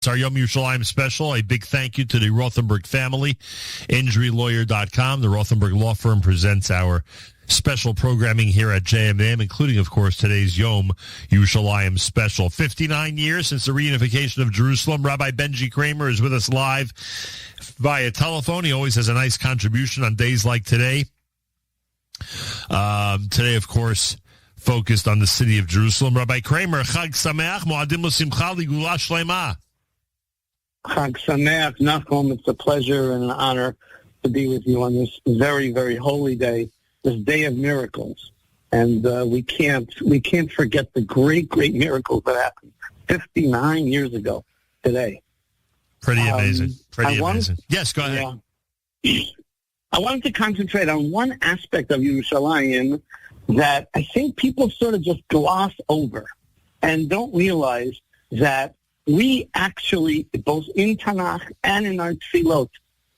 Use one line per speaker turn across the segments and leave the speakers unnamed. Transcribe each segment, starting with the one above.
It's our Yom Yerushalayim special. A big thank you to the Rothenberg family. InjuryLawyer.com. The Rothenberg Law Firm presents our special programming here at JMM, including, of course, today's Yom Yerushalayim special. 59 years since the reunification of Jerusalem. Rabbi Benjy Kramer is with us live via telephone. He always has a nice contribution on days like today. Today, of course, focused on the city of Jerusalem. Rabbi Kramer, Chag Sameach, Moadim L'Simcha L'Gula Shlema.
Chag Sameach, Nachum. It's a pleasure and an honor to be with you on this very, very holy day, this day of miracles. And we can't forget the great, great miracles that happened 59 years ago today.
Pretty amazing. Amazing. Yes, go ahead.
Yeah. I wanted to concentrate on one aspect of Yerushalayim that I think people sort of just gloss over and don't realize that we actually, both in Tanakh and in our tefillot,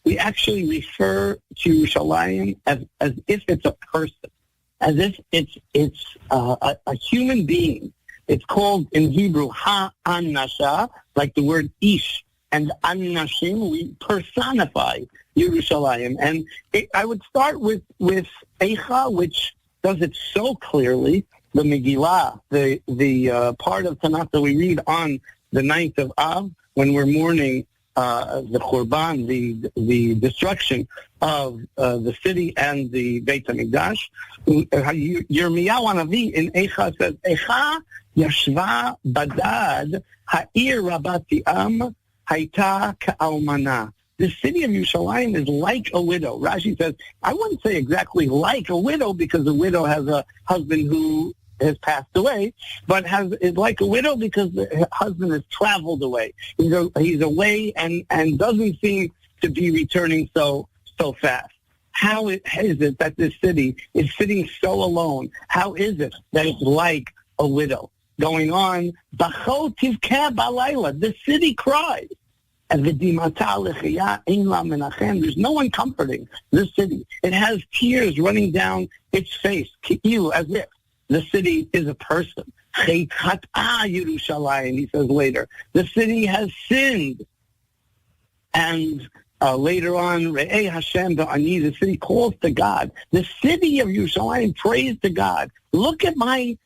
we actually refer to Yerushalayim as if it's a person, as if it's a human being. It's called in Hebrew ha'anasha, like the word ish, and anashim, we personify Yerushalayim. And I would start with Eicha, which does it so clearly. The Megillah, the part of Tanakh that we read on the 9th of Av, when we're mourning the Khurban, the destruction of the city and the Beit HaMikdash. Yirmiyahu Hanavi in Eicha says, Eicha yashva badad ha'ir rabati am haita ka'almana. The city of Yerushalayim is like a widow. Rashi says, I wouldn't say exactly like a widow because a widow has a husband who has passed away, but is like a widow because the husband has traveled away. He's away and doesn't seem to be returning so fast. How is it that this city is sitting so alone? How is it that it's like a widow? Going on, the city cries. There's no one comforting this city. It has tears running down its face, as if the city is a person. Yerushalayim, he says later. The city has sinned. And later on, Re'eh Hashem ba'ani, the city calls to God. The city of Yerushalayim prays to God. Look at my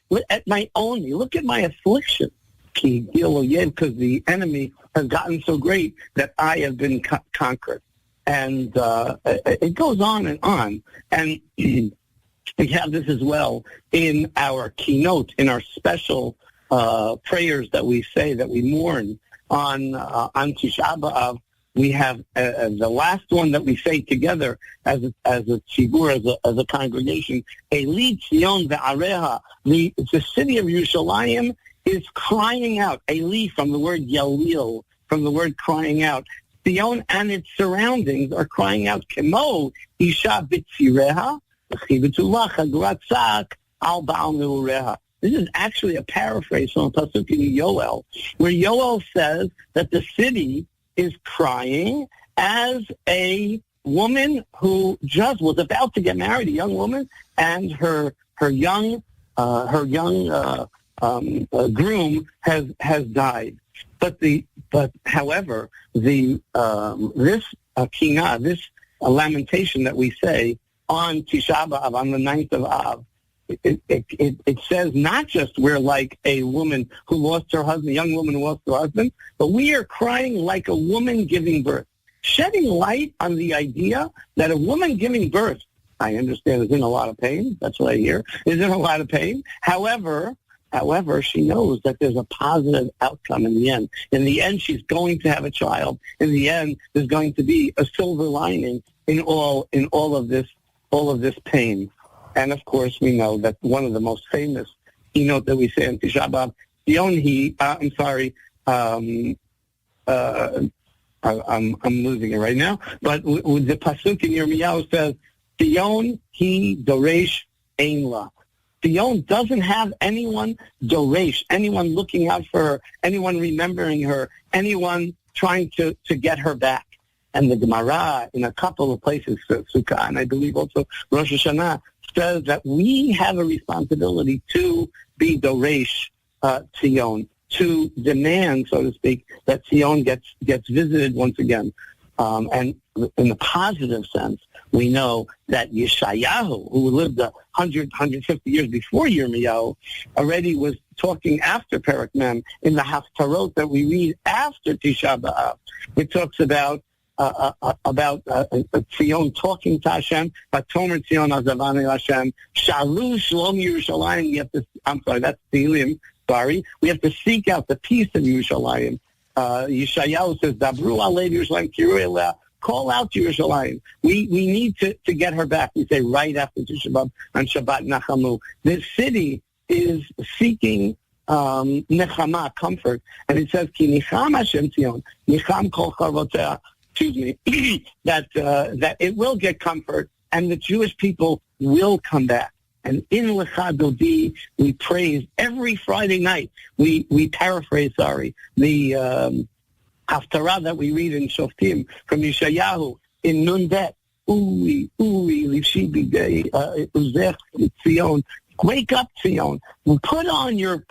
only. Look at my affliction. Because the enemy has gotten so great that I have been conquered. And it goes on and on. And we have this as well in our keynote, in our special prayers that we say, that we mourn on Tisha B'Av. We have the last one that we say together as a tzibur, as a congregation, Eli Tzion ve'areha. The city of Yerushalayim is crying out. Eli, from the word yalil, from the word crying out. Tzion and its surroundings are crying out, Kemo isha b'tzireha. This is actually a paraphrase from a pasuk in Yoel, where Yoel says that the city is crying as a woman who just was about to get married, a young woman, and her young groom has died. However, this kinah, this lamentation that we say on Tisha B'Av, on the 9th of Av, it says not just we're like a woman who lost her husband, a young woman who lost her husband, but we are crying like a woman giving birth, shedding light on the idea that a woman giving birth, I understand, is in a lot of pain. That's what I hear, is in a lot of pain. However, she knows that there's a positive outcome in the end. In the end, she's going to have a child. In the end, there's going to be a silver lining in all of this pain. And of course, we know that one of the most famous keynote that we say in Tisha B'Av, I'm losing it right now. But with the pasuk in Yirmiyahu says, Tion he doresh ein la. Tion doesn't have anyone doresh, anyone looking out for her, anyone remembering her, anyone trying to get her back. And the Gemara, in a couple of places, Sukkah, and I believe also Rosh Hashanah, says that we have a responsibility to be doresh Tion. to demand, so to speak, that Zion gets visited once again. And in the positive sense, we know that Yeshayahu, who lived 150 years before Yirmiyahu, already was talking after Perek Mem in the Haftarot that we read after Tisha B'Av. It talks about Zion talking to Hashem, Vatomer Zion Azavanu Hashem, Shalu Shalom Yerushalayim. That's Tehillim. We have to seek out the peace of Yerushalayim. Yeshayahu says, Dabru Alei Yerushalayim Kiru Eleh. Call out to Yerushalayim. We need to get her back. We say right after Tisha B'Av on Shabbat Nachamu. This city is seeking nechama, comfort, and it says Ki Nicham Hashem Zion, Nicham Kol Charvotea. Excuse me, that it will get comfort, and the Jewish people will come back. And in Lecha Dodi, we praise every Friday night. We paraphrase, the Haftarah that we read in Shoftim from Yeshayahu in Nun Bet. Uri, Livshi B'Dei, Uzech, Tzion. Wake up, Zion. Put on your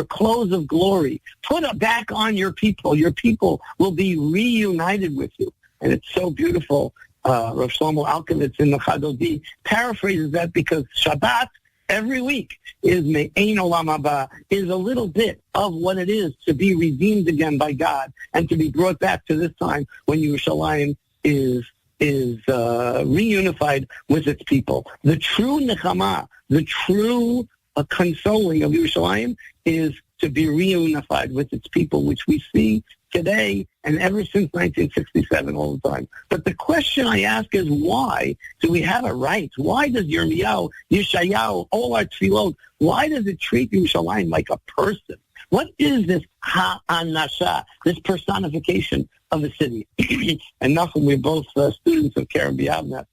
clothes of glory. Put back on your people. Your people will be reunited with you. And it's so beautiful. Rav Shlomo Alkovitz in the Chadodi paraphrases that because Shabbat every week is Me'ein Olam Haba, is a little bit of what it is to be redeemed again by God and to be brought back to this time when Yerushalayim is reunified with its people. The true nechama, the true consoling of Yerushalayim is to be reunified with its people, which we see today and ever since 1967 all the time. But the question I ask is, why do we have it right? Why does Yeshayahu, all our tefillot, why does it treat Yerushalayim like a person? What is this ha'anasha, this personification of a city? And Nachum, we're both students of Karen Biavnet.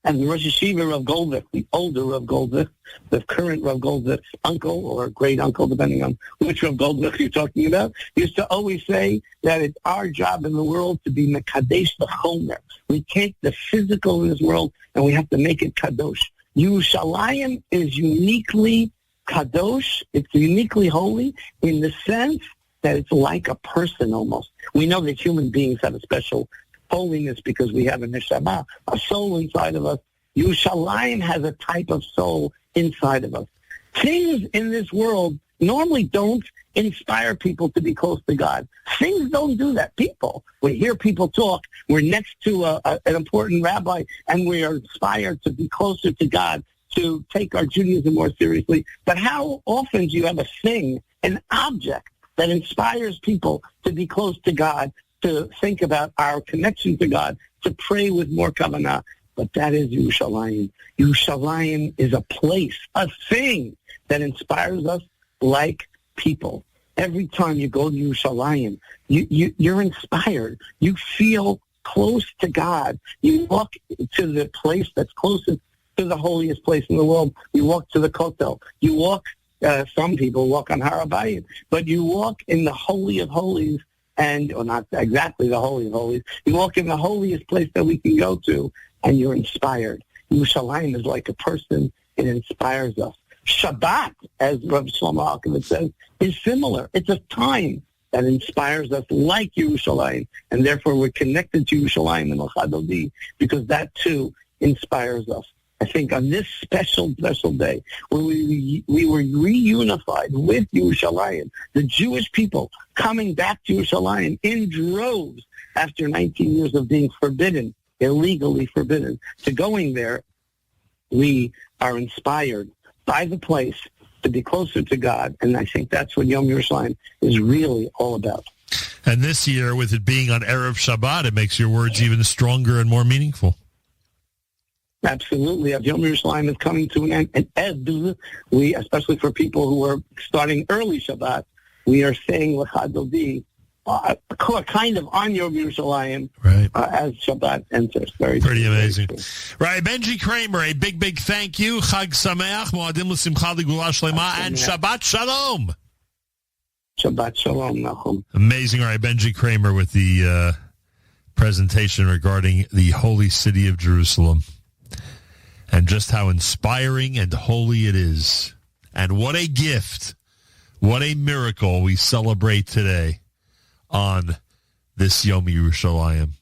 And the Rosh Yeshiva Rav Goldvick, the older Rav Goldvick, the current Rav Goldvick's uncle or great uncle, depending on which Rav Goldvick you're talking about, used to always say that it's our job in the world to be mekadesh v'chomer. We take the physical in this world and we have to make it kadosh. Yerushalayim is uniquely kadosh. It's uniquely holy in the sense that it's like a person almost. We know that human beings have a special holiness because we have a neshama, a soul inside of us. Yerushalayim has a type of soul inside of us. Things in this world normally don't inspire people to be close to God. Things don't do that. We hear people talk. We're next to an important rabbi, and we are inspired to be closer to God, to take our Judaism more seriously. But how often do you have a thing, an object, that inspires people to be close to God, to think about our connection to God, to pray with more kavanah? But that is Yerushalayim. Yerushalayim is a place, a thing that inspires us like people. Every time you go to Yerushalayim, you're inspired. You feel close to God. You walk to the place that's closest to the holiest place in the world. You walk to the Kotel. You walk, some people walk on Har HaBayit, but you walk in the Holy of Holies, or not exactly the Holy of Holies. You walk in the holiest place that we can go to, and you're inspired. Yerushalayim is like a person. It inspires us. Shabbat, as Rabbi Shlomo Alkovitz says, is similar. It's a time that inspires us like Yerushalayim, and therefore we're connected to Yerushalayim and Lecha Dodi because that too inspires us. I think on this special day when we were reunified with Yerushalayim, the Jewish people coming back to Yerushalayim in droves after 19 years of being forbidden, illegally forbidden, to going there, we are inspired by the place to be closer to God, and I think that's what Yom Yerushalayim is really all about.
And this year, with it being on Erev Shabbat, it makes your words even stronger and more meaningful.
Absolutely. As Yom Yerushalayim is coming to an end, and we, especially for people who are starting early Shabbat, we are saying Lecha Dodi, kind of on Yom Yerushalayim,
right,
as Shabbat enters.
Pretty amazing. Rabbi Benjy Kramer, a big thank you. Chag Sameach, Moadim L'Simcha L'Gula Shlema, and Shabbat Shalom.
Shabbat Shalom, Nachum.
Amazing, Rabbi Benjy Kramer with the presentation regarding the holy city of Jerusalem and just how inspiring and holy it is. And what a gift. What a miracle we celebrate today on this Yom Yerushalayim.